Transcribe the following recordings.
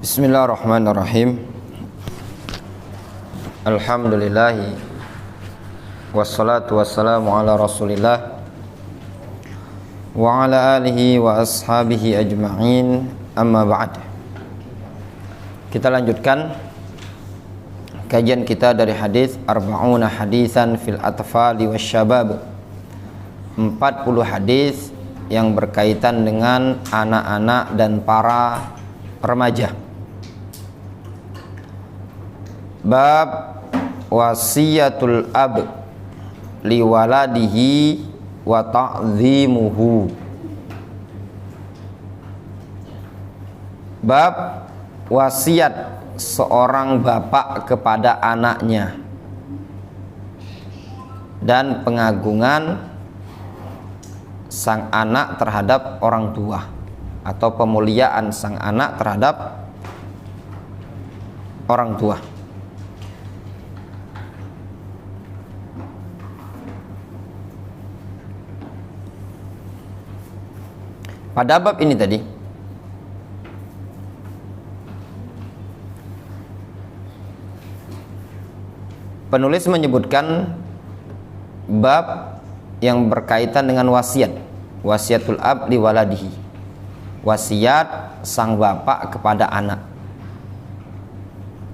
Bismillahirrahmanirrahim. Alhamdulillahi wassalatu wassalamu ala rasulillah wa ala alihi wa ashabihi ajma'in, amma ba'd. Kita lanjutkan kajian kita dari hadis arba'una hadisan fil atfali wasyabab, 40 hadis yang berkaitan dengan anak-anak dan para remaja. Bab wasiyatul ab liwaladihi wa ta'zimuhu. Bab wasiat seorang bapak kepada anaknya dan pengagungan sang anak terhadap orang tua, atau pemuliaan sang anak terhadap orang tua. Pada bab ini tadi penulis menyebutkan bab yang berkaitan dengan wasiat, wasiatul ab li waladihi, wasiat sang bapak kepada anak,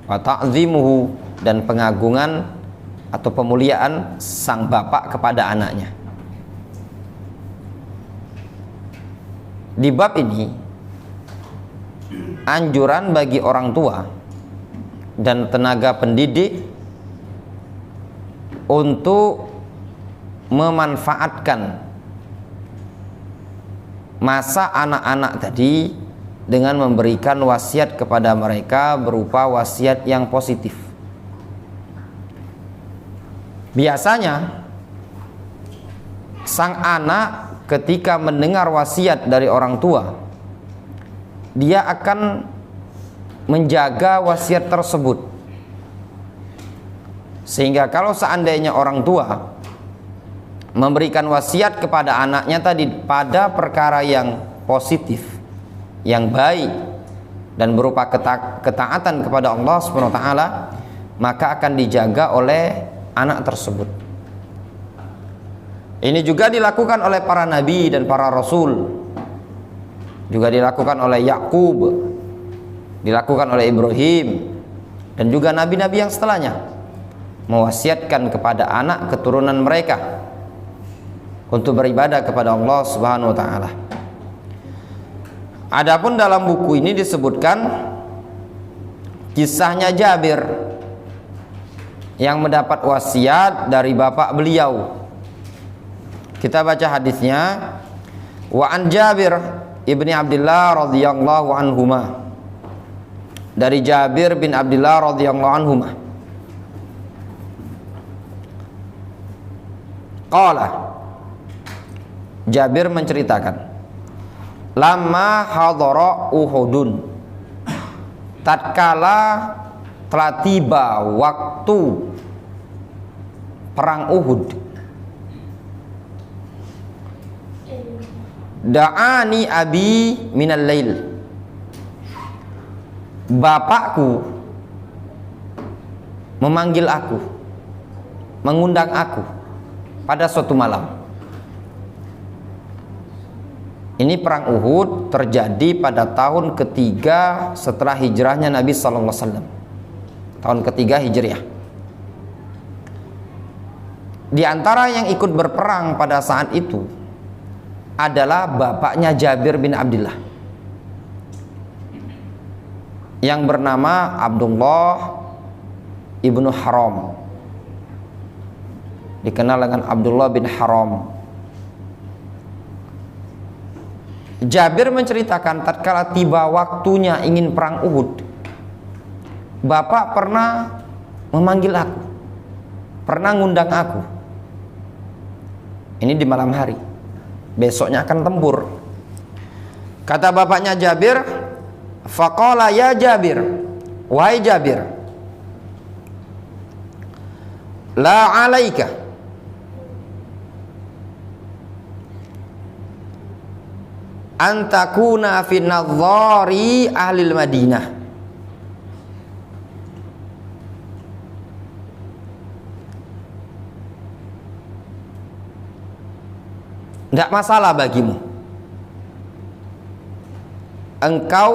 wa ta'zimuhu, dan pengagungan atau pemuliaan sang bapak kepada anaknya. Di bab ini anjuran bagi orang tua dan tenaga pendidik untuk memanfaatkan masa anak-anak tadi dengan memberikan wasiat kepada mereka berupa wasiat yang positif. Biasanya sang anak ketika mendengar wasiat dari orang tua, dia akan menjaga wasiat tersebut, sehingga kalau seandainya orang tua memberikan wasiat kepada anaknya tadi pada perkara yang positif, yang baik, dan berupa ketaatan kepada Allah SWT, maka akan dijaga oleh anak tersebut. Ini juga dilakukan oleh para nabi dan para rasul, juga dilakukan oleh Yakub, dilakukan oleh Ibrahim, dan juga nabi-nabi yang setelahnya, mewasiatkan kepada anak keturunan mereka untuk beribadah kepada Allah Subhanahu wa taala. Adapun dalam buku ini disebutkan kisahnya Jabir yang mendapat wasiat dari bapak beliau. Kita baca hadisnya. Wa an Jabir ibni Abdullah radhiyallahu anhuma, dari Jabir bin Abdullah radhiyallahu anhuma, qala, Jabir menceritakan, lama hadara Uhudun, tatkala telah tiba waktu perang Uhud, da'ani abi minal lail, bapakku memanggil aku, mengundang aku pada suatu malam. Ini perang Uhud terjadi pada tahun ketiga setelah hijrahnya Nabi SAW, tahun ketiga hijriah. Di antara yang ikut berperang pada saat itu adalah bapaknya Jabir bin Abdullah yang bernama Abdullah ibnu Haram, dikenal dengan Abdullah bin Haram. Jabir menceritakan tatkala tiba waktunya ingin perang Uhud, bapak pernah memanggil aku, pernah ngundang aku. Ini di malam hari, besoknya akan tempur. Kata bapaknya Jabir, faqala ya Jabir, wahai Jabir, la alaika antakuna fi nadhari ahlil Madinah, tidak masalah bagimu. Engkau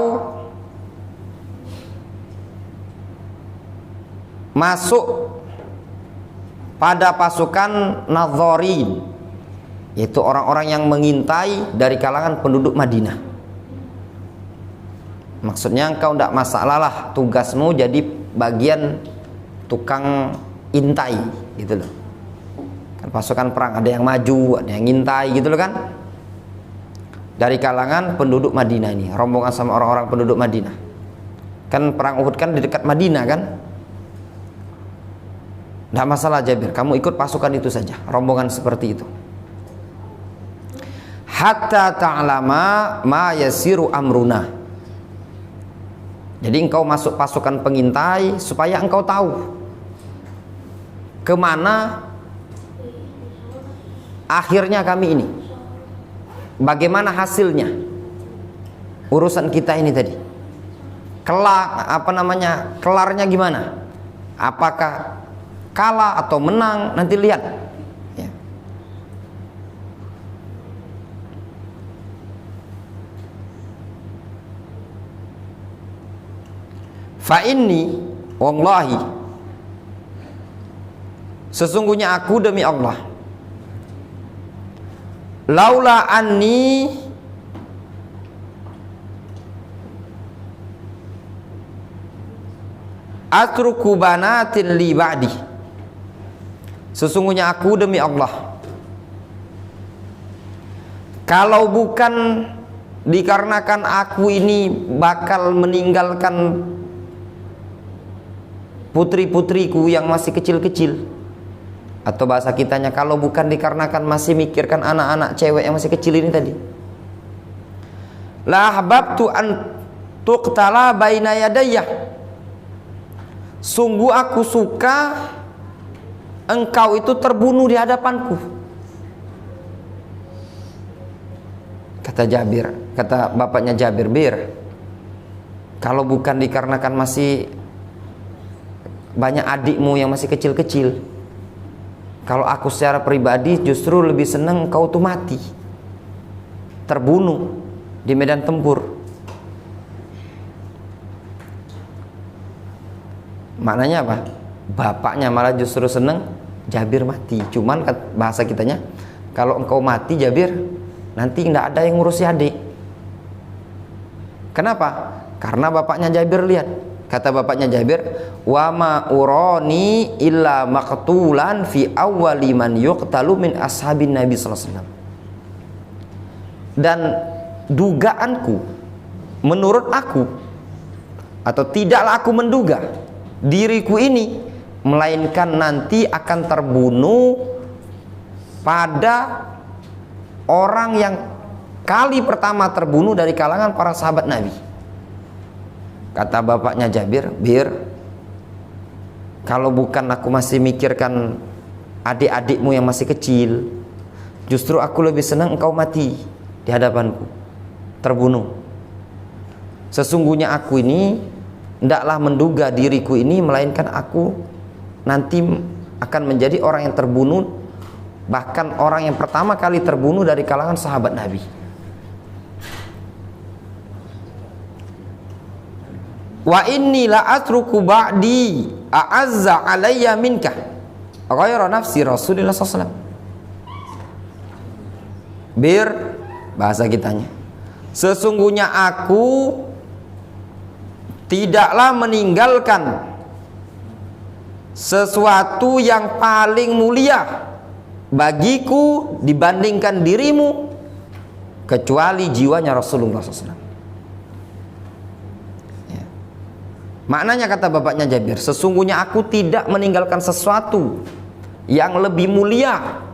masuk pada pasukan nadzorin, yaitu orang-orang yang mengintai dari kalangan penduduk Madinah. Maksudnya engkau tidak masalah lah, tugasmu jadi bagian tukang intai gitu loh. Kan pasukan perang ada yang maju, ada yang ngintai gitu loh kan. Dari kalangan penduduk Madinah ini, rombongan sama orang-orang penduduk Madinah. Kan perang Uhud kan di dekat Madinah kan. Tidak masalah Jabir, kamu ikut pasukan itu saja, rombongan seperti itu. Hatta ta'lama ma yasiru amruna. Jadi engkau masuk pasukan pengintai supaya engkau tahu kemana akhirnya kami ini, bagaimana hasilnya urusan kita ini tadi. Kelarnya gimana? Apakah kalah atau menang, nanti lihat ya. Fa inni wallahi, sesungguhnya aku demi Allah, laula anni atruku banatin li ba'di, sesungguhnya aku demi Allah, kalau bukan dikarenakan aku ini bakal meninggalkan putri-putriku yang masih kecil-kecil, atau bahasa kitanya, kalau bukan dikarenakan masih mikirkan anak-anak cewek yang masih kecil ini tadi, la ahbabtu an tuqtala baina yadayya, sungguh aku suka engkau itu terbunuh di hadapanku. Kata Jabir, kata bapaknya Jabir, Bir, kalau bukan dikarenakan masih banyak adikmu yang masih kecil-kecil, kalau aku secara pribadi justru lebih senang engkau tuh mati, terbunuh di medan tempur. Maknanya apa? Bapaknya malah justru senang Jabir mati. Cuman bahasa kitanya, kalau engkau mati Jabir, nanti tidak ada yang ngurusi adik. Kenapa? Karena bapaknya Jabir lihat, kata bapaknya Jabir, wa ma urani illa maqtulan fi awwali man yuqtalu min ashabin Nabi sallallahu alaihi wasallam. Dan dugaanku, menurut aku, atau tidaklah aku menduga diriku ini melainkan nanti akan terbunuh pada orang yang kali pertama terbunuh dari kalangan para sahabat Nabi. Kata bapaknya Jabir, Bir, kalau bukan aku masih mikirkan adik-adikmu yang masih kecil, justru aku lebih senang engkau mati di hadapanku, terbunuh. Sesungguhnya aku ini hendaklah menduga diriku ini melainkan aku nanti akan menjadi orang yang terbunuh, bahkan orang yang pertama kali terbunuh dari kalangan sahabat Nabi. Wa inni la atruku ba'di a'azza alayya minka ghayra nafsi Rasulullah SAW. Bir, bahasa kitanya, sesungguhnya aku tidaklah meninggalkan sesuatu yang paling mulia bagiku dibandingkan dirimu kecuali jiwanya Rasulullah SAW. Maknanya kata bapaknya Jabir, sesungguhnya aku tidak meninggalkan sesuatu yang lebih mulia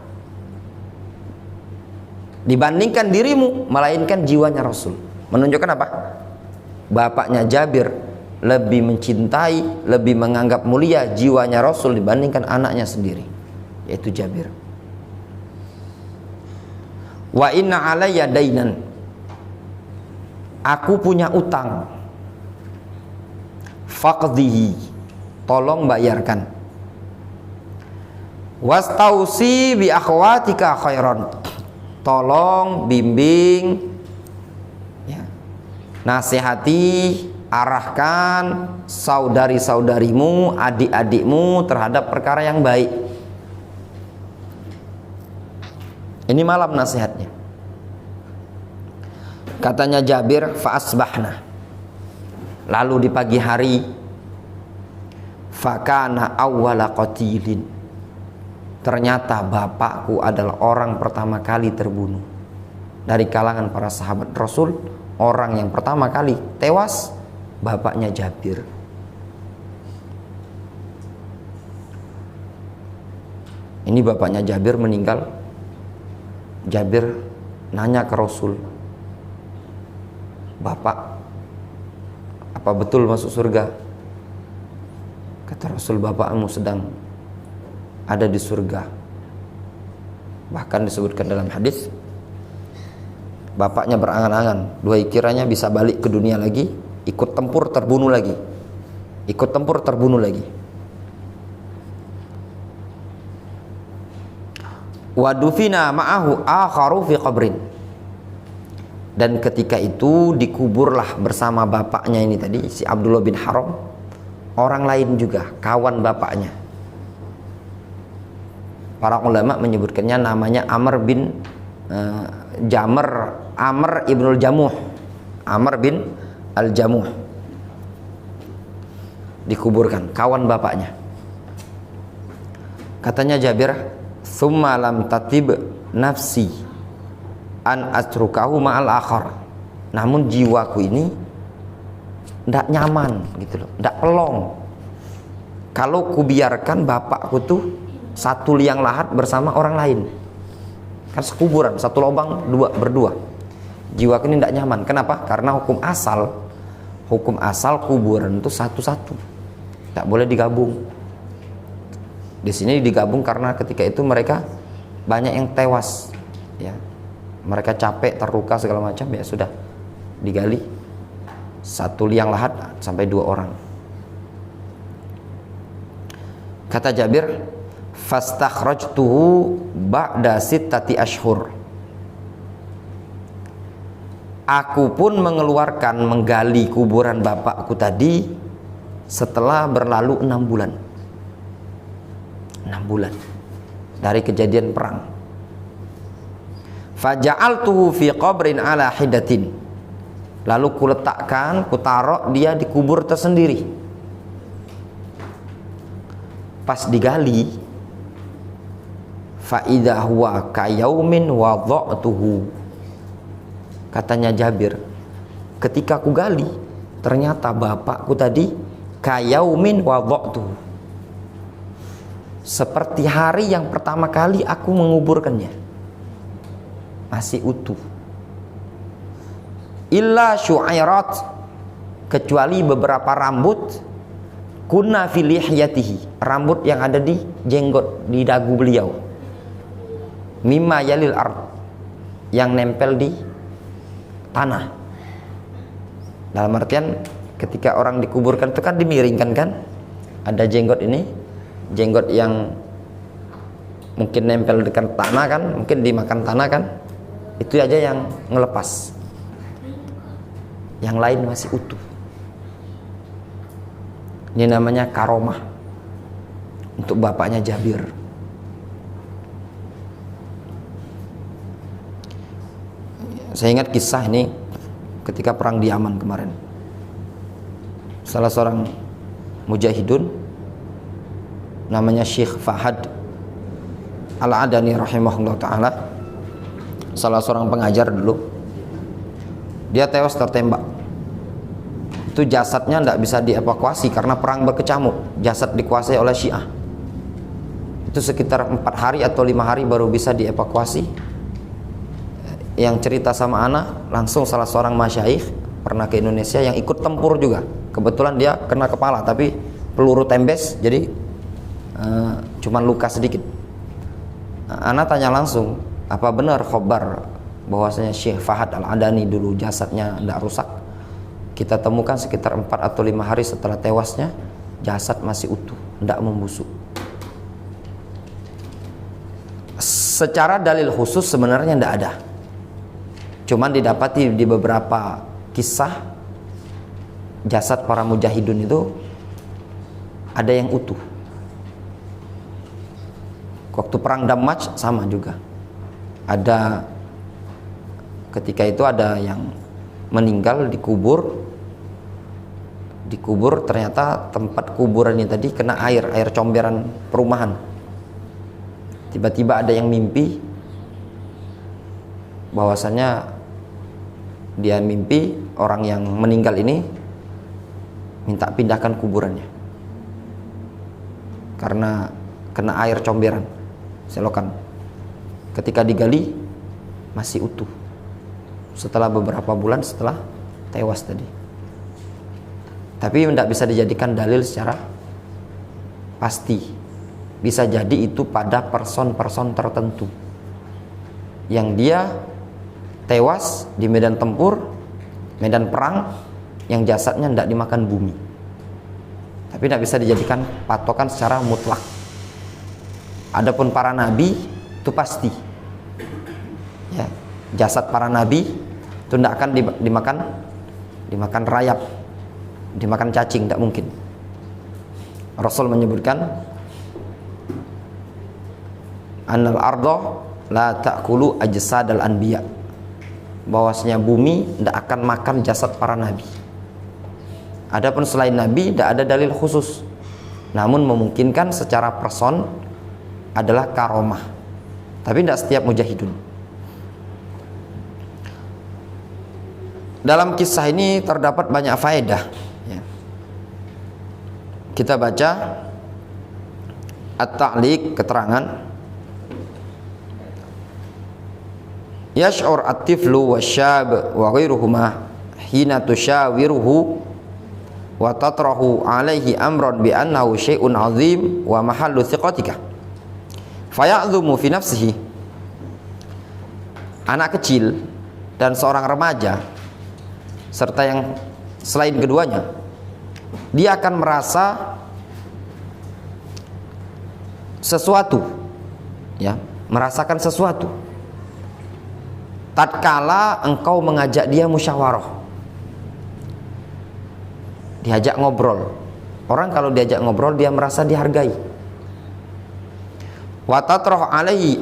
dibandingkan dirimu, melainkan jiwanya Rasul. Menunjukkan apa? Bapaknya Jabir lebih mencintai, lebih menganggap mulia jiwanya Rasul dibandingkan anaknya sendiri, yaitu Jabir. Wa inna alayya dainan, aku punya utang, faqdihi, tolong bayarkan. Wastausi bi akhwatika khairan, tolong bimbing, ya, nasihati, arahkan saudari-saudarimu, adik-adikmu terhadap perkara yang baik. Ini malam nasihatnya. Katanya Jabir, fa'asbahna, lalu di pagi hari, fakana awwala qatilin, ternyata bapakku adalah orang pertama kali terbunuh dari kalangan para sahabat Rasul. Orang yang pertama kali tewas bapaknya Jabir. Ini bapaknya Jabir meninggal. Jabir nanya ke Rasul, "Bapak, apa betul masuk surga?" Kata Rasul, "Bapakmu sedang ada di surga." Bahkan disebutkan dalam hadis, bapaknya berangan-angan, kiranya bisa balik ke dunia lagi, ikut tempur terbunuh lagi, ikut tempur terbunuh lagi. Wadufina ma'ahu akharu fi qabrin, dan ketika itu dikuburlah bersama bapaknya ini tadi, si Abdullah bin Haram, orang lain juga, kawan bapaknya. Para ulama menyebutkannya namanya Amr bin Amr ibnul Jamuh, Amr bin al-Jamuh, dikuburkan, kawan bapaknya. Katanya Jabir, "Tsumma lam tatib nafsi an atrukahu ma'al akhar." Namun jiwaku ini tidak nyaman gitu loh, tidak pelong kalau kubiarkan bapakku tuh satu liang lahat bersama orang lain. Kan sekuburan, satu lubang berdua. Jiwaku ini tidak nyaman. Kenapa? Karena hukum asal kuburan itu satu-satu, tidak boleh digabung. Di sini digabung karena ketika itu mereka banyak yang tewas, ya, mereka capek, terluka segala macam, ya sudah digali satu liang lahat sampai 2 orang. Kata Jabir, fastakhrajtuhu ba'da sittati ashhur. Aku pun mengeluarkan, menggali kuburan bapakku tadi setelah berlalu 6 bulan. 6 bulan dari kejadian perang. Faja'altuhu fi qabrin ala hidatin. Lalu kuletakkan, kutaruh dia di kubur tersendiri. Pas digali, fa idza huwa kayaumin wada'tuhu. Katanya Jabir, ketika aku gali, ternyata bapakku tadi kayaumin wada'tuhu, seperti hari yang pertama kali aku menguburkannya, masih utuh. Illa syu'airat, kecuali beberapa rambut, kunna fi lihyatihi, rambut yang ada di jenggot, di dagu beliau, mimma yalil ard, yang nempel di tanah. Dalam artian ketika orang dikuburkan itu kan dimiringkan kan, ada jenggot ini, jenggot yang mungkin nempel dekat tanah kan, mungkin dimakan tanah kan, itu aja yang ngelepas, yang lain masih utuh. Ini namanya karomah untuk bapaknya Jabir. Saya ingat kisah ini ketika perang di Yaman kemarin. Salah seorang mujahidun namanya Syekh Fahad Al-Adani rahimahullah ta'ala, salah seorang pengajar dulu, dia tewas tertembak. Itu jasadnya tidak bisa dievakuasi karena perang berkecamuk, jasad dikuasai oleh Syiah. Itu sekitar 4 hari atau 5 hari baru bisa dievakuasi. Yang cerita sama anak langsung salah seorang masyaikh pernah ke Indonesia yang ikut tempur juga. Kebetulan dia kena kepala tapi peluru tembes, jadi cuman luka sedikit. Anak tanya langsung, apa benar khobar bahwasanya Syekh Fahad Al-Adani dulu jasadnya tidak rusak? Kita temukan sekitar 4 atau 5 hari setelah tewasnya, jasad masih utuh, tidak membusuk. secara dalil khusus sebenarnya tidak ada. Cuman didapati di beberapa kisah jasad para mujahidun itu ada yang utuh. Waktu perang Damaj sama juga. Ada ketika itu ada yang meninggal dikubur ternyata tempat kuburannya tadi kena air comberan perumahan. Tiba-tiba ada yang mimpi bahwasanya dia mimpi orang yang meninggal ini minta pindahkan kuburannya karena kena air comberan selokan. Ketika digali masih utuh setelah beberapa bulan setelah tewas tadi. Tapi tidak bisa dijadikan dalil secara pasti. Bisa jadi itu pada person-person tertentu yang dia tewas di medan tempur, medan perang, yang jasadnya tidak dimakan bumi. Tapi tidak bisa dijadikan patokan secara mutlak. Adapun para nabi itu pasti ya, jasad para nabi itu tidak akan dimakan rayap, dimakan cacing, tidak mungkin. Rasul menyebutkan annal ardo la ta'kulu ajsadal anbiya, bahwasanya bumi tidak akan makan jasad para nabi. Adapun selain nabi tidak ada dalil khusus, namun memungkinkan secara person adalah karomah, tapi tidak setiap mujahidun. Dalam kisah ini terdapat banyak faedah ya. Kita baca at-ta'liq, keterangan. Yash'ur at-tiflu wasyab wa ghairuhuma hina tushawiruhu wa tatrahu alaihi amran bi annahu syai'un 'azim wa mahallu thiqatika faya'dhumu fi nafsihi. Anak kecil dan seorang remaja serta yang selain keduanya, dia akan merasa sesuatu ya, merasakan sesuatu tatkala engkau mengajak dia musyawarah, diajak ngobrol. Orang kalau diajak ngobrol dia merasa dihargai. Wa tatrah alaihi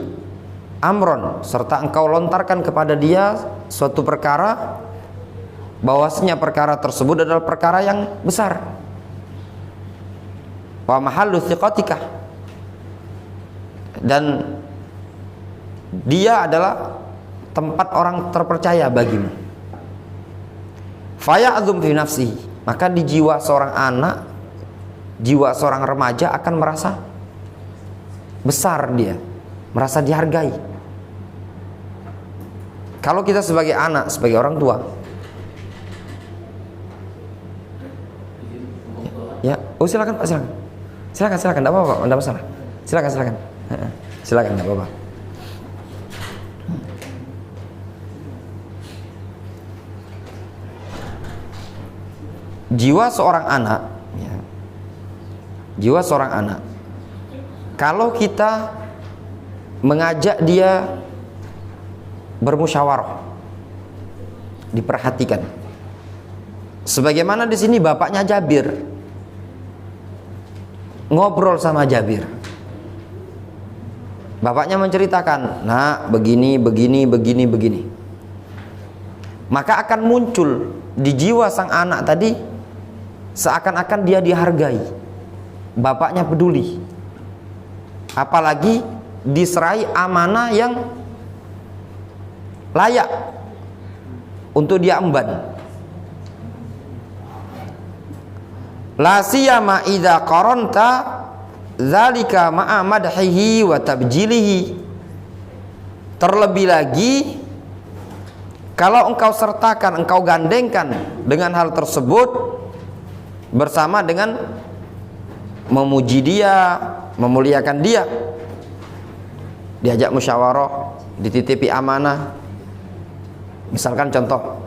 amron, serta engkau lontarkan kepada dia suatu perkara, bahwasanya perkara tersebut adalah perkara yang besar. Wa mahallu thiqatika, dan dia adalah tempat orang terpercaya bagimu. Faya'dhum fi nafsihi, maka di jiwa seorang anak, jiwa seorang remaja akan merasa besar, dia merasa dihargai. Kalau kita sebagai anak, sebagai orang tua ya, oh silakan Pak, silakan, enggak apa-apa, enggak masalah. Silakan, enggak apa-apa. Jiwa seorang anak ya, jiwa seorang anak, kalau kita mengajak dia bermusyawarah, diperhatikan. Sebagaimana di sini bapaknya Jabir ngobrol sama Jabir. Bapaknya menceritakan, "Nak, begini. Maka akan muncul di jiwa sang anak tadi seakan-akan dia dihargai. Bapaknya peduli. Apalagi diserai amanah yang layak untuk dia emban. La siyama idza qaranta dzalika ma'a madhihi wa tabjilihi." Terlebih lagi kalau engkau sertakan, engkau gandengkan dengan hal tersebut bersama dengan memuji dia, memuliakan dia. Diajak musyawarah, dititipi amanah. Misalkan contoh,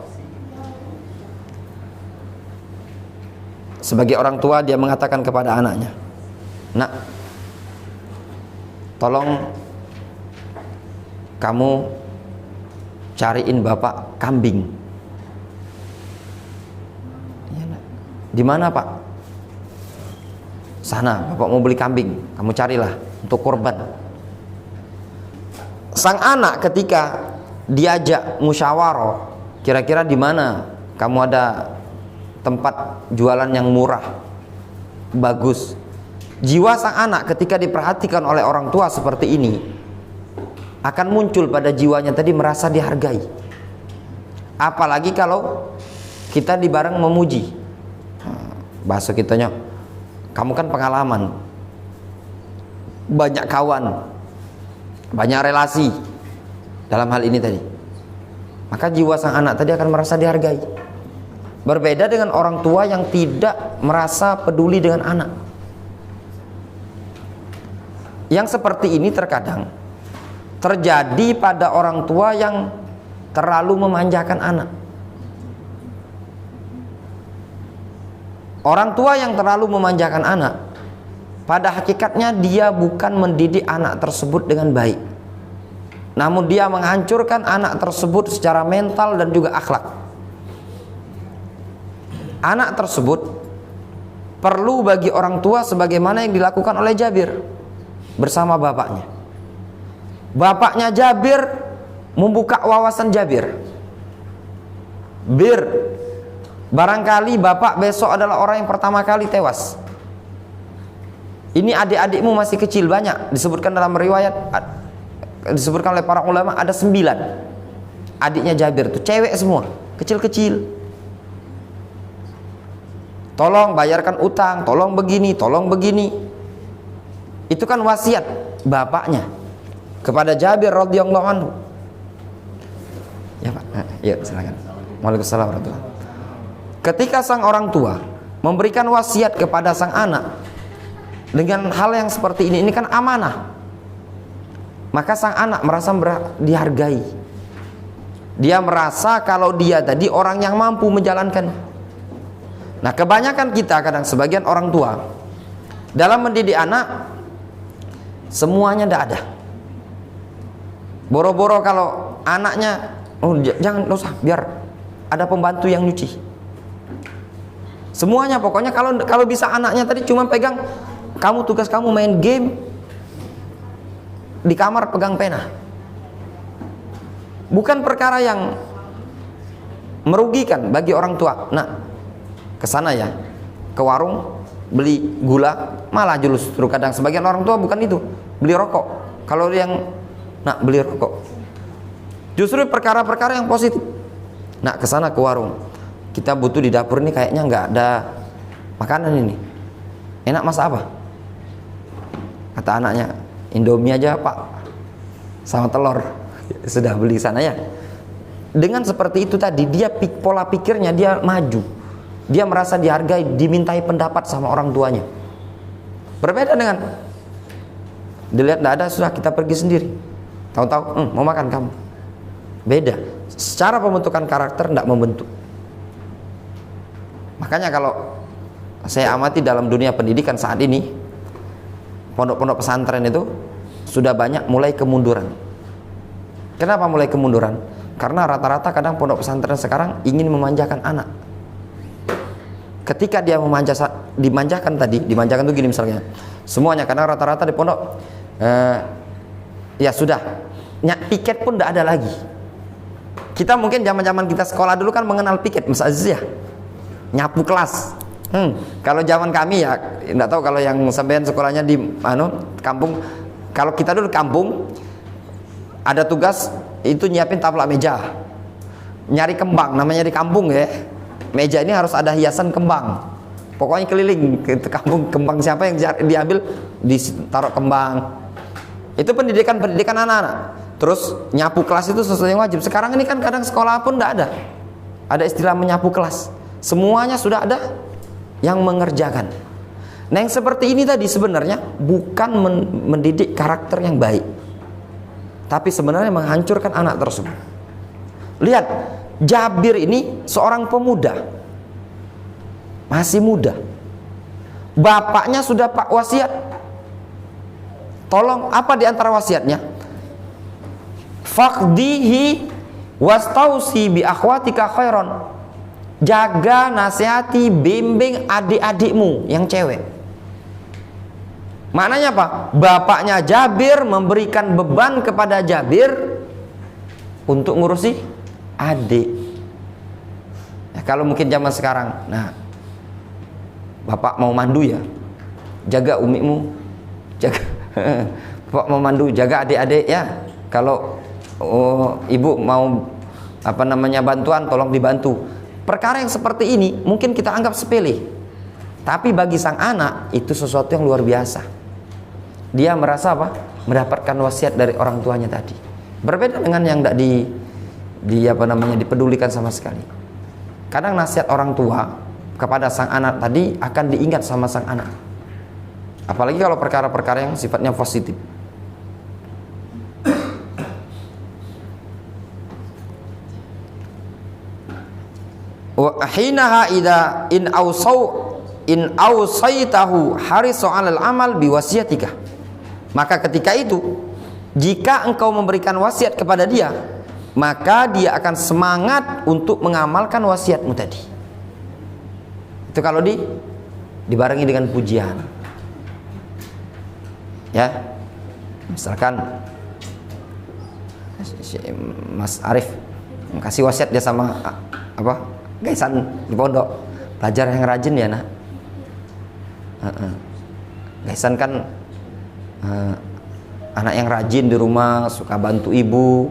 sebagai orang tua dia mengatakan kepada anaknya, "Nak, tolong kamu cariin bapak kambing. Di mana pak? Sana, bapak mau beli kambing, kamu carilah untuk korban. Sang anak ketika diajak musyawarah, kira-kira di mana kamu ada tempat jualan yang murah, bagus. Jiwa sang anak ketika diperhatikan oleh orang tua seperti ini, akan muncul pada jiwanya tadi merasa dihargai. Apalagi kalau kita dibareng memuji. Bahasa kitanya, kamu kan pengalaman, banyak kawan, banyak relasi dalam hal ini tadi. Maka jiwa sang anak tadi akan merasa dihargai. Berbeda dengan orang tua yang tidak merasa peduli dengan anak. Yang seperti ini terkadang terjadi pada orang tua yang terlalu memanjakan anak. Orang tua yang terlalu memanjakan anak, pada hakikatnya dia bukan mendidik anak tersebut dengan baik, namun dia menghancurkan anak tersebut secara mental dan juga akhlak. Anak tersebut perlu bagi orang tua sebagaimana yang dilakukan oleh Jabir bersama bapaknya. Bapaknya Jabir membuka wawasan Jabir. Barangkali bapak besok adalah orang yang pertama kali tewas. Ini adik-adikmu masih kecil, banyak disebutkan dalam riwayat, disebutkan oleh para ulama ada 9 adiknya Jabir tuh, cewek semua, kecil-kecil. Tolong bayarkan utang, tolong begini, tolong begini. Itu kan wasiat bapaknya kepada Jabir radhiyallahu anhu. Ya Pak, ya silakan. Waalaikumsalam warahmatullahi wabarakatuh. Ketika sang orang tua memberikan wasiat kepada sang anak dengan hal yang seperti ini kan amanah, maka sang anak merasa dihargai. Dia merasa kalau dia tadi orang yang mampu menjalankan. Nah, kebanyakan kita, kadang sebagian orang tua dalam mendidik anak semuanya tidak ada. Boro-boro kalau anaknya, oh jangan usah, biar ada pembantu yang nyuci. Semuanya pokoknya kalau bisa anaknya tadi cuma pegang, kamu tugas kamu main game, di kamar pegang pena. Bukan perkara yang merugikan bagi orang tua. Nah, ke sana ya, ke warung beli gula, malah justru kadang sebagian orang tua bukan itu, beli rokok. Kalau yang beli rokok, justru perkara-perkara yang positif. Nah, ke sana ke warung, kita butuh di dapur ini kayaknya nggak ada makanan ini, enak masak apa? Kata anaknya, Indomie aja pak, sama telur. Sudah beli sana ya. Dengan seperti itu tadi, dia pola pikirnya dia maju, dia merasa dihargai, dimintai pendapat sama orang tuanya. Berbeda dengan dilihat tidak ada, sudah kita pergi sendiri. Tahu-tahu mau makan kamu. Beda. Secara pembentukan karakter tidak membentuk. Makanya kalau saya amati dalam dunia pendidikan saat ini, pondok-pondok pesantren itu sudah banyak mulai kemunduran. Kenapa mulai kemunduran? Karena rata-rata kadang pondok pesantren sekarang ingin memanjakan anak. Ketika dia dimanjakan itu gini misalnya, semuanya karena rata-rata di pondok ya sudah, piket pun tidak ada lagi. Kita mungkin zaman-zaman kita sekolah dulu kan mengenal piket, Mas Aziz ya, nyapu kelas. Kalau zaman kami ya, tidak tahu kalau yang sampean sekolahnya di kampung. Kalau kita dulu kampung, ada tugas itu nyiapin taplak meja, nyari kembang, namanya di kampung ya. Meja ini harus ada hiasan kembang. Pokoknya keliling ke kampung, kembang siapa yang diambil, ditaruh kembang. Itu pendidikan anak-anak. Terus nyapu kelas itu sesuatu yang wajib. Sekarang ini kan kadang sekolah pun tidak ada. Ada istilah menyapu kelas. Semuanya sudah ada yang mengerjakan. Nah, yang seperti ini tadi sebenarnya bukan mendidik karakter yang baik, tapi sebenarnya menghancurkan anak tersebut. Lihat, Jabir ini seorang pemuda, masih muda. Bapaknya sudah wasiat. Tolong, apa di antara wasiatnya? faqdihi wastausi bi akhwatika khairan. Jaga, nasihati, bimbing adik-adikmu yang cewek. Maknanya apa? Bapaknya Jabir memberikan beban kepada Jabir untuk ngurusi adik. Nah, kalau mungkin zaman sekarang, nah, bapak mau mandu ya, jaga umimu, jaga. Bapak mau mandu, jaga adik-adik ya. Kalau ibu mau bantuan, tolong dibantu. Perkara yang seperti ini mungkin kita anggap sepele, tapi bagi sang anak itu sesuatu yang luar biasa. Dia merasa apa? Mendapatkan wasiat dari orang tuanya tadi. Berbeda dengan yang tidak dipedulikan sama sekali. Kadang nasihat orang tua kepada sang anak tadi akan diingat sama sang anak. Apalagi kalau perkara-perkara yang sifatnya positif. Wa hinaha idza in ausaitahu harisu 'alal amal biwasiyatika. Maka ketika itu, jika engkau memberikan wasiat kepada dia, maka dia akan semangat untuk mengamalkan wasiatmu tadi. Itu kalau dibarengi dengan pujian. Ya. Misalkan Mas Arif kasih wasiat dia sama gaisan di pondok, belajar yang rajin ya nak. Gaisan kan anak yang rajin di rumah, suka bantu ibu,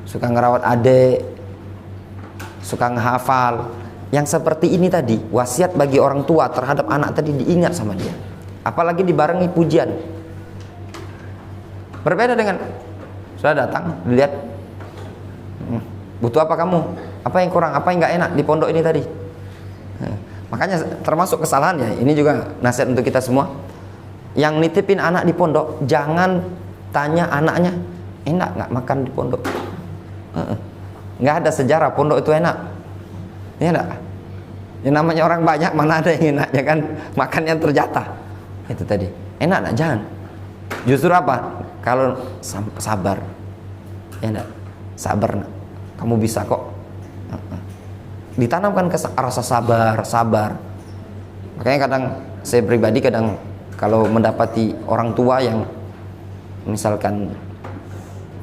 suka ngerawat adik, suka ngehafal. Yang seperti ini tadi, wasiat bagi orang tua terhadap anak tadi diingat sama dia. Apalagi dibarengi pujian. Berbeda dengan sudah datang, dilihat, butuh apa kamu? Apa yang kurang? Apa yang nggak enak di pondok ini tadi? Makanya termasuk kesalahan ya. Ini juga nasihat untuk kita semua. Yang nitipin anak di pondok, jangan tanya anaknya, enak nggak makan di pondok? Nggak ada sejarah pondok itu enak. Ya enggak? Yang namanya orang banyak, mana ada yang enaknya kan? Makannya terjatah. Itu tadi. Enak enggak? Jangan. Justru apa? Kalau sabar. Ya enggak? Sabar nak. Kamu bisa kok. Ditanamkan rasa sabar. Makanya kadang saya pribadi kalau mendapati orang tua yang misalkan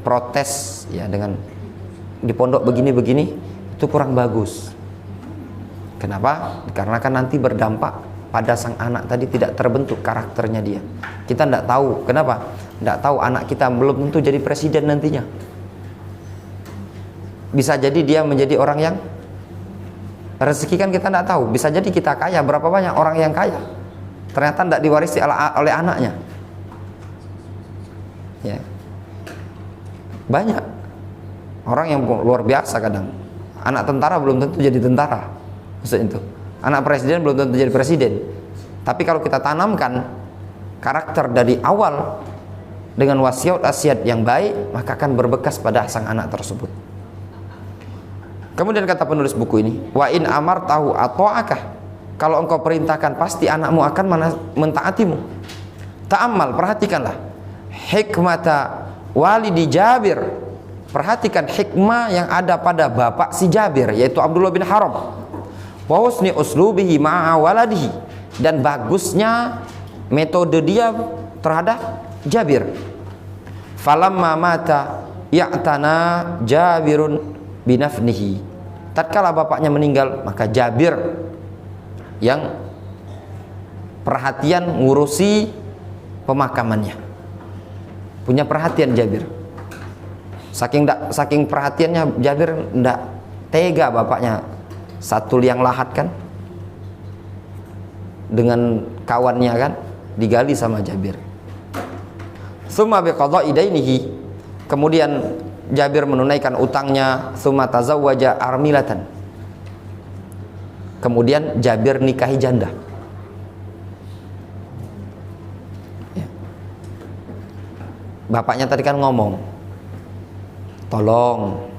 protes ya dengan di pondok begini-begini, itu kurang bagus. Kenapa? Karena kan nanti berdampak pada sang anak tadi, tidak terbentuk karakternya dia. Kita tidak tahu. Kenapa? Tidak tahu anak kita belum tentu jadi presiden nantinya. Bisa jadi dia menjadi orang yang rezeki kan kita tidak tahu. Bisa jadi kita kaya, berapa banyak orang yang kaya ternyata tidak diwarisi oleh anaknya. Ya. Banyak orang yang luar biasa kadang. Anak tentara belum tentu jadi tentara. Maksudnya itu. Anak presiden belum tentu jadi presiden. Tapi kalau kita tanamkan karakter dari awal dengan wasiat yang baik, maka akan berbekas pada sang anak tersebut. Kemudian kata penulis buku ini, wa in amartahu ata'aka. Kalau engkau perintahkan, pasti anakmu akan mentaatimu. Ta'ammal, perhatikanlah hikmata walidi Jabir. Perhatikan hikmah yang ada pada bapak si Jabir, yaitu Abdullah bin Haram. Wa husni uslubihi ma'a waladihi, dan bagusnya metode dia terhadap Jabir. Falamma mata ya'tana Jabirun binafnihi. Tatkala bapaknya meninggal, maka Jabir yang perhatian ngurusi pemakamannya. Punya perhatian Jabir. Saking perhatiannya Jabir ndak tega bapaknya satu liang lahat kan dengan kawannya kan digali sama Jabir. Tsumma biqada'i dainihi, kemudian Jabir menunaikan utangnya. Tsumma tazawwaja armilatan, kemudian Jabir nikahi janda. Ya. Bapaknya tadi kan ngomong, tolong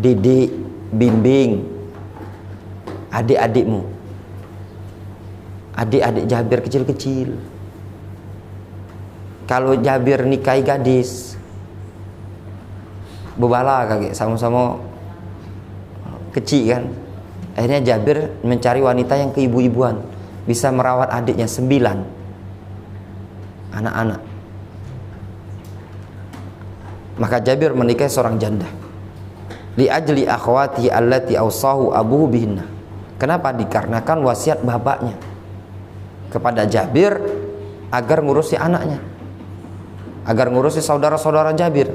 didik, bimbing adik-adikmu. Adik-adik Jabir kecil-kecil. Kalau Jabir nikahi gadis, bebala kakek, sama-sama kecil kan. Akhirnya Jabir mencari wanita yang keibu-ibuan, bisa merawat adiknya 9 anak-anak. Maka Jabir menikahi seorang janda. Li ajli akhwati allati awsahu abuhu bihinna. Kenapa? Dikarenakan wasiat bapaknya kepada Jabir agar ngurusi anaknya, agar ngurusi saudara-saudara Jabir.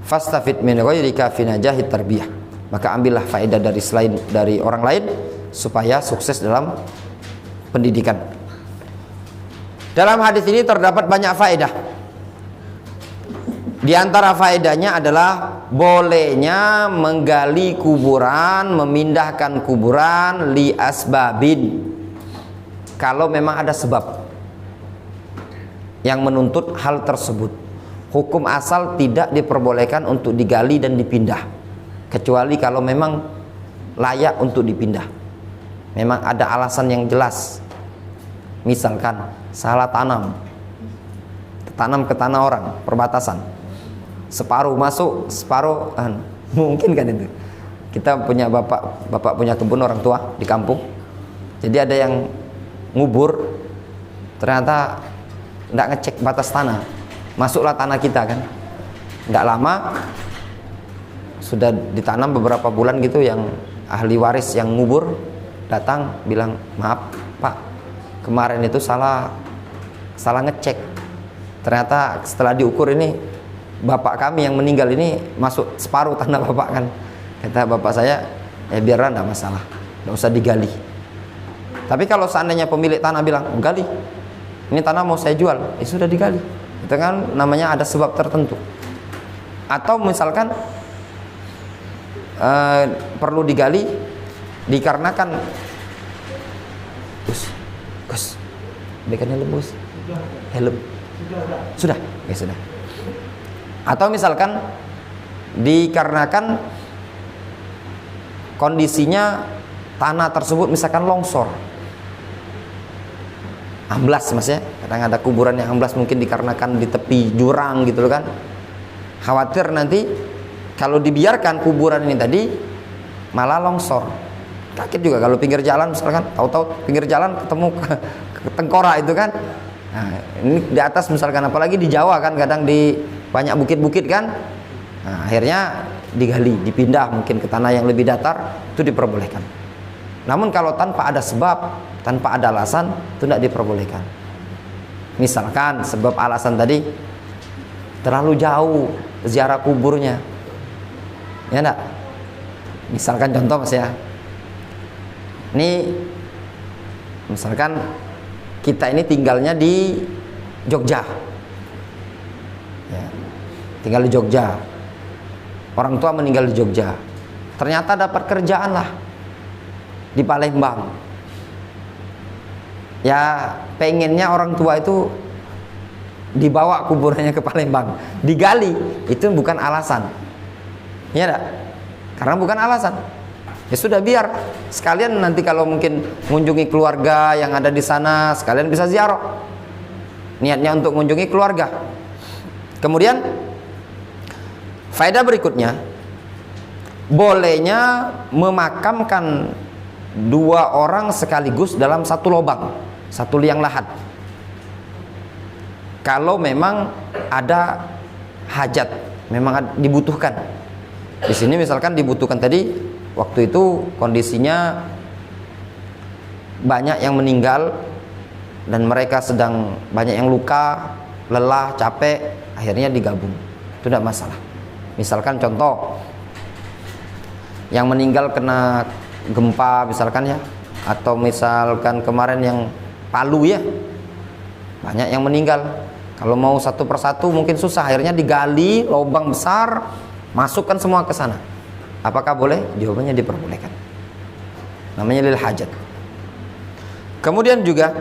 Fastafid min ghairika fi najahit tarbiyah. Maka ambillah faedah dari selain dari orang lain supaya sukses dalam pendidikan. Dalam hadis ini terdapat banyak faedah. Di antara faedahnya adalah bolehnya menggali kuburan, memindahkan kuburan li asbabin, kalau memang ada sebab yang menuntut hal tersebut. Hukum asal tidak diperbolehkan untuk digali dan dipindah, kecuali kalau memang layak untuk dipindah, memang ada alasan yang jelas. Misalkan salah tanam ke tanah orang, perbatasan, separuh masuk, separuh mungkin kan itu. Kita punya bapak punya kebun, orang tua di kampung, jadi ada yang ngubur, ternyata tidak ngecek batas tanah, masuklah tanah kita kan. Nggak lama sudah ditanam beberapa bulan gitu, yang ahli waris yang ngubur datang bilang, maaf Pak, kemarin itu salah ngecek, ternyata setelah diukur ini bapak kami yang meninggal ini masuk separuh tanah bapak kan. Kata bapak saya, ya biarlah, tidak masalah, tidak usah digali. Tapi kalau seandainya pemilik tanah bilang, gali, ini tanah mau saya jual, ya sudah digali. Itu kan namanya ada sebab tertentu. Atau misalkan perlu digali dikarenakan Gus, berikan helm. Sudah. Atau misalkan dikarenakan kondisinya tanah tersebut misalkan longsor, amblas mas ya, kadang ada kuburan yang amblas mungkin dikarenakan di tepi jurang gitu loh kan. Khawatir nanti kalau dibiarkan kuburan ini tadi malah longsor. Kaget juga kalau pinggir jalan misalkan, tahu-tahu pinggir jalan ketemu ke tengkorak itu kan. Nah, ini di atas misalkan, apalagi di Jawa kan kadang di banyak bukit-bukit kan. Nah, akhirnya digali, dipindah mungkin ke tanah yang lebih datar, itu diperbolehkan. Namun kalau tanpa ada sebab, tanpa ada alasan, itu tidak diperbolehkan. Misalkan sebab alasan tadi terlalu jauh ziarah kuburnya, ya enggak? Misalkan contoh mas ya, ini misalkan kita ini tinggalnya di Jogja ya, tinggal di Jogja, orang tua meninggal di Jogja, ternyata dapat kerjaan lah di Palembang. Ya pengennya orang tua itu dibawa kuburannya ke Palembang, digali, itu bukan alasan, ya enggak? Karena bukan alasan. Ya sudah, biar sekalian nanti kalau mungkin mengunjungi keluarga yang ada di sana, sekalian bisa ziarah. Niatnya untuk mengunjungi keluarga. Kemudian faedah berikutnya, bolehnya memakamkan 2 orang sekaligus dalam satu lubang, satu liang lahat. Kalau memang ada hajat, memang dibutuhkan. Di sini misalkan dibutuhkan tadi, waktu itu kondisinya banyak yang meninggal dan mereka sedang banyak yang luka, lelah, capek, akhirnya digabung. Itu tidak masalah. Misalkan contoh, yang meninggal kena gempa misalkan ya, atau misalkan kemarin yang Palu ya, banyak yang meninggal. Kalau mau satu persatu mungkin susah, akhirnya digali lubang besar, masukkan semua ke sana. Apakah boleh? Jawabannya diperbolehkan. Namanya lil hajat. Kemudian juga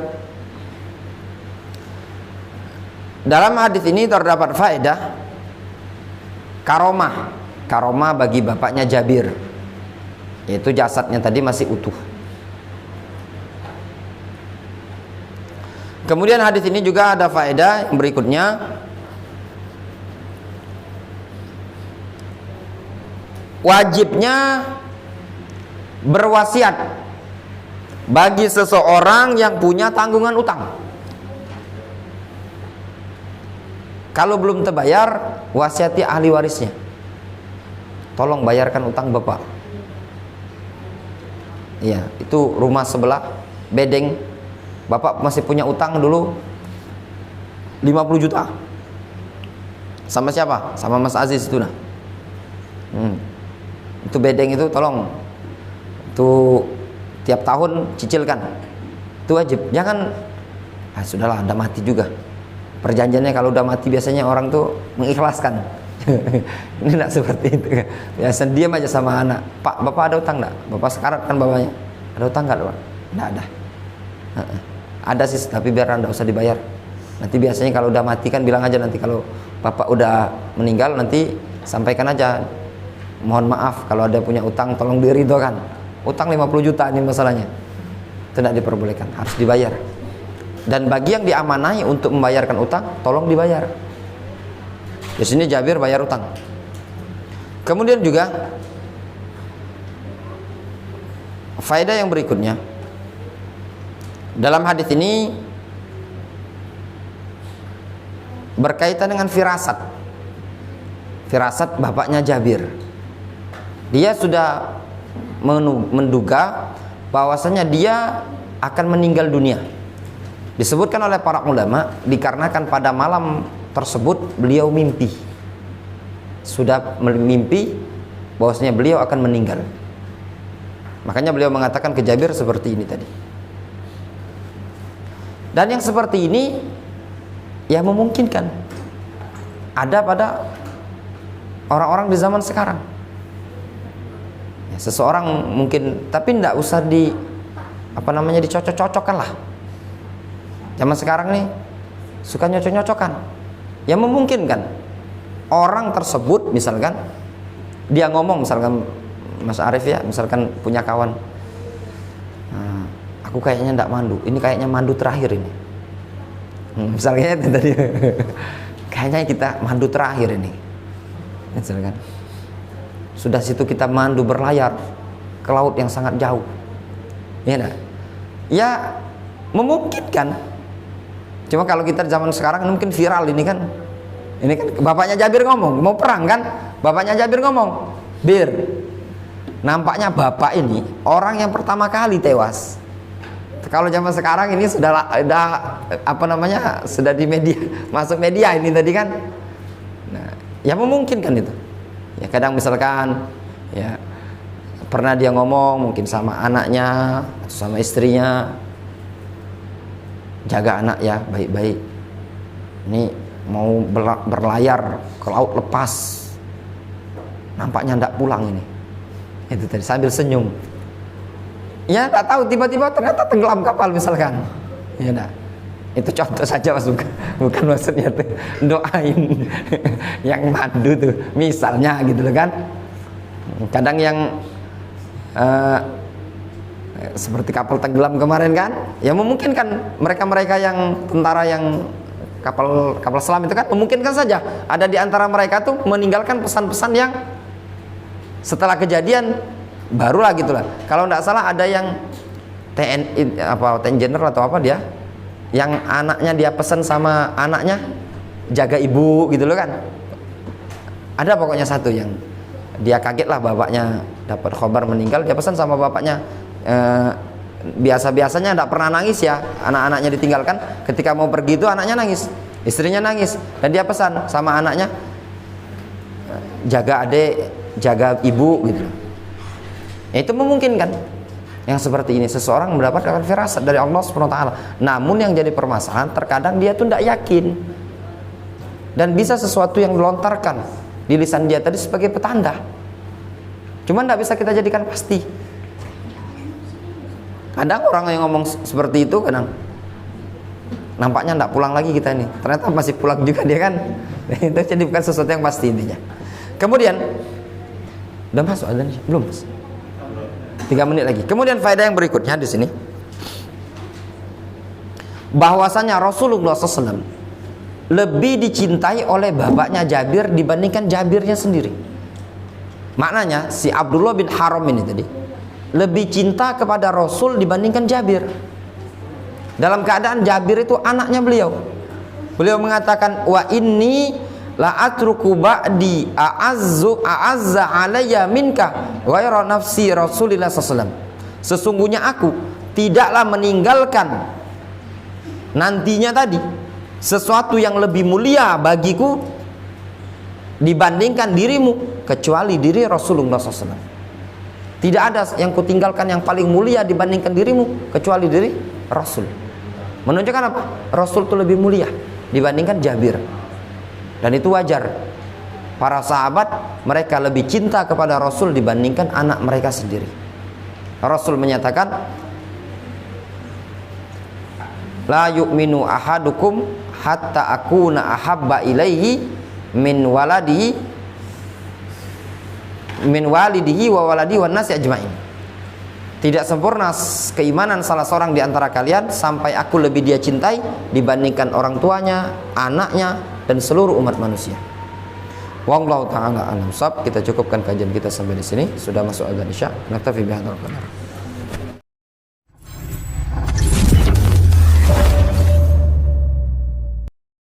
dalam hadis ini terdapat faedah karomah bagi bapaknya Jabir, yaitu jasadnya tadi masih utuh. Kemudian hadis ini juga ada faedah yang berikutnya, wajibnya berwasiat bagi seseorang yang punya tanggungan utang. Kalau belum terbayar, wasiati ahli warisnya, tolong bayarkan utang bapak. Iya, itu rumah sebelah bedeng, bapak masih punya utang dulu 50 juta. Sama siapa? Sama Mas Aziz itu nah. Itu bedeng itu tolong, itu tiap tahun cicilkan. Itu wajib. Jangan sudahlah, Anda mati juga. Perjanjiannya kalau udah mati biasanya orang tuh mengikhlaskan. Ini enggak seperti itu. Biasa diam aja sama anak. Pak, bapak ada utang enggak? Bapak sekarat kan bapaknya. Ada utang enggak, Pak? Enggak ada. Ada sih, tapi biar Anda usah dibayar. Nanti biasanya kalau udah mati kan bilang aja, nanti kalau bapak udah meninggal nanti sampaikan aja, mohon maaf kalau ada punya utang tolong diridhokan. Utang 50 juta ini masalahnya. Tidak diperbolehkan, harus dibayar. Dan bagi yang diamanai untuk membayarkan utang, tolong dibayar. Di sini Jabir bayar utang. Kemudian juga faedah yang berikutnya, dalam hadis ini berkaitan dengan firasat. Firasat bapaknya Jabir. Dia sudah menduga bahwasanya dia akan meninggal dunia. Disebutkan oleh para ulama dikarenakan pada malam tersebut beliau mimpi. Sudah mimpi bahwasanya beliau akan meninggal. Makanya beliau mengatakan ke Jabir seperti ini tadi. Dan yang seperti ini ya memungkinkan ada pada orang-orang di zaman sekarang. Ya, seseorang mungkin, tapi tidak usah dicocok-cocokkan lah. Zaman sekarang nih suka nyocok-nyocokan. Ya memungkinkan orang tersebut, misalkan dia ngomong, misalkan Mas Arif ya, misalkan punya kawan, aku kayaknya tidak mandu, ini kayaknya mandu terakhir ini. Misalnya itu tadi, kayaknya kita mandu terakhir ini. Misalkan sudah situ kita mandu berlayar ke laut yang sangat jauh. Ya, nah? Ya memungkinkan. Cuma kalau kita zaman sekarang mungkin viral ini kan bapaknya Jabir ngomong mau perang kan, bapaknya Jabir ngomong, Bir, nampaknya bapak ini orang yang pertama kali tewas. Kalau zaman sekarang ini sudah sudah di media, masuk media ini tadi kan. Nah, ya memungkinkan itu. Ya kadang misalkan ya pernah dia ngomong mungkin sama anaknya atau sama istrinya, jaga anak ya baik-baik, ini mau berlayar ke laut lepas, nampaknya tidak pulang ini. Itu tadi sambil senyum. Ya tak tahu, tiba-tiba ternyata tenggelam kapal misalkan. Ya enggak. Itu contoh saja Mas, bukan maksudnya tuh doain yang mandu tuh misalnya gitu loh kan. Kadang yang seperti kapal tenggelam kemarin kan, ya memungkinkan mereka-mereka yang tentara yang kapal selam itu kan memungkinkan saja ada di antara mereka tuh meninggalkan pesan-pesan yang setelah kejadian barulah gitulah. Kalau tidak salah ada yang TNI TNI General atau apa dia, yang anaknya dia pesan sama anaknya jaga ibu gitu loh kan. Ada pokoknya satu yang dia kaget lah bapaknya dapat kabar meninggal, dia pesan sama bapaknya, biasa-biasanya tidak pernah nangis ya anak-anaknya ditinggalkan, ketika mau pergi itu anaknya nangis, istrinya nangis, dan dia pesan sama anaknya jaga adik, jaga ibu gitu. Itu memungkinkan yang seperti ini seseorang mendapatkan firasat dari Allah SWT. Namun yang jadi permasalahan terkadang dia tuh tidak yakin, dan bisa sesuatu yang dilontarkan di lisan dia tadi sebagai petanda, cuma tidak bisa kita jadikan pasti. Kadang orang yang ngomong seperti itu kadang nampaknya tidak pulang lagi kita ini, ternyata masih pulang juga dia kan. Itu jadi bukan sesuatu yang pasti intinya. Kemudian udah masuk azan belum Mas? 3 menit lagi. Kemudian faedah yang berikutnya di sini, bahwasanya Rasulullah SAW lebih dicintai oleh bapaknya Jabir dibandingkan Jabirnya sendiri. Maknanya si Abdullah bin Haram ini tadi lebih cinta kepada Rasul dibandingkan Jabir. Dalam keadaan Jabir itu anaknya beliau. Beliau mengatakan, wa inni la atruku ba'di a'azza alayya minka ghaira nafsi Rasulillah sallallahu alaihi wasallam. Sesungguhnya aku tidaklah meninggalkan nantinya tadi sesuatu yang lebih mulia bagiku dibandingkan dirimu kecuali diri Rasulullah SAW. Tidak ada yang kutinggalkan yang paling mulia dibandingkan dirimu kecuali diri Rasul. Menunjukkan apa? Rasul itu lebih mulia dibandingkan Jabir. Dan itu wajar. Para sahabat mereka lebih cinta kepada Rasul dibandingkan anak mereka sendiri. Rasul menyatakan, la yu'minu ahadukum hatta akuna ahabba ilaihi min walidihi wa waladi wan nasi ajmain. Tidak sempurna keimanan salah seorang di antara kalian sampai aku lebih dia cintai dibandingkan orang tuanya, anaknya, dan seluruh umat manusia. Wallahu ta'ala a'lam. Kita cukupkan kajian kita sampai di sini. Sudah masuk azan Isya. Naktafi bihadzal qadar.